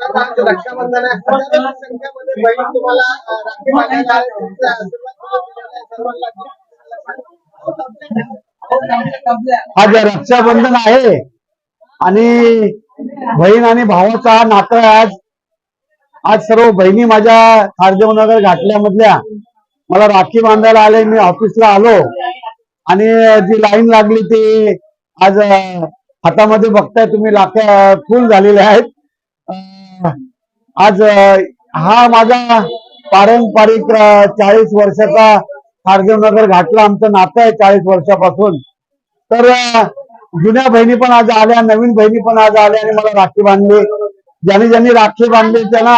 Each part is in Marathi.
आज रक्षाबंधन आहे, हजारोच्या संख्येमध्ये बहीण तुम्हाला राखी बांधायला आले, तुमचे आशीर्वाद सर्वांना. आज रक्षाबंधन आहे आणि बहीण आणि भावाचा हा नातं आहे. आज सर्व बहिणी माझ्या खारदेवनगर घाटल्यामधल्या मला राखी बांधायला आले. मी ऑफिसला आलो आणि जी लाईन लागली ती आज हातामध्ये बघताय तुम्ही लाख्या फुल झालेले आहेत. आज हा माझा पारंपरिक 40 वर्षाचा खारदेवनगर घाटला आमचं नातं आहे 40 वर्षापासून. तर जुन्या बहिणी पण आज आल्या, नवीन बहिणी पण आज आल्या आणि मला राखी बांधली. ज्यांनी ज्यांनी राखी बांधली त्यांना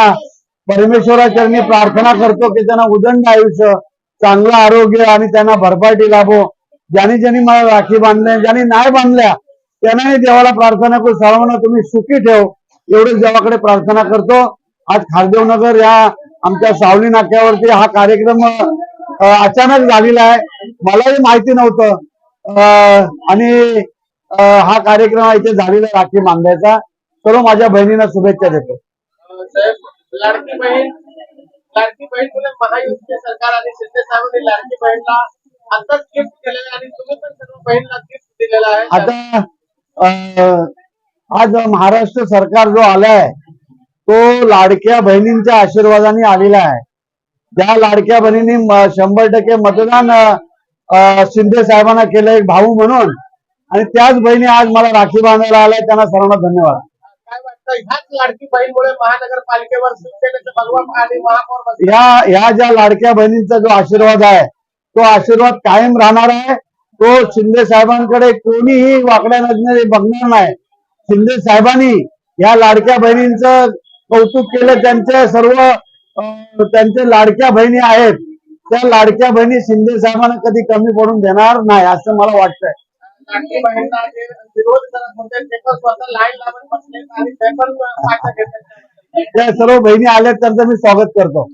परमेश्वराचरणी प्रार्थना करतो की त्यांना उदंड आयुष्य, चांगलं आरोग्य आणि त्यांना भरपाटी लाभो. ज्यांनी ज्यांनी मला राखी बांधल्या, ज्यांनी नाही बांधल्या त्यांनाही देवाला प्रार्थना करू, सर्वांना तुम्ही सुखी ठेव एवढंच देवाकडे प्रार्थना करतो. आज खारदेवनगर या आमच्या सावली नाक्यावरती हा कार्यक्रम अचानक झालेला आहे, मलाही माहिती नव्हतं आणि हा कार्यक्रम इथे झालेला राखी बांधायचा. सर्व माझ्या बहिणींना शुभेच्छा देतो. लाडकी बहीण मुळे महायुतीचे सरकार आणि शिंदे साहेबांनी लाडकी बहीणला आताच गिफ्ट केलेलं आणि तुम्ही पण सर्व बहीणला गिफ्ट दिलेलं आहे. आता आज महाराष्ट्र सरकार जो आलाय तो लाडक्या बहिणींच्या आशीर्वादाने आलेला आहे. ज्या लाडक्या बहिणींनी 100% मतदान शिंदे साहेबांना केलं एक भाऊ म्हणून, आणि त्याच बहिणी आज मला राखी बांधायला आल्या. त्यांना सर्वांना धन्यवाद. काय वाटतं ह्याच लाडकी बहीणमुळे महानगरपालिकेवर शिवसेनेचे भगवा आणि महापौर ह्या ज्या लाडक्या बहिणींचा जो आशीर्वाद आहे तो आशीर्वाद कायम राहणार आहे. तो शिंदे साहेबांकडे कोणीही वाकड्या नजरेने बघणार नाही. शिंदे साहेबांनी या लाडक्या बहिणींचं कौतुक केलं. त्यांचे सर्व त्यांचे लाडक्या बहिणी आहेत, त्या लाडक्या बहिणी शिंदे साहेबांना कधी कमी पडून देणार नाही असं मला वाटतंय. लाडकी बहीणला विरोध करत होते ते पण स्वतः लाईन लावून बसले आणि ते पण त्या सर्व बहिणी आल्या त्यांचं मी स्वागत करतो.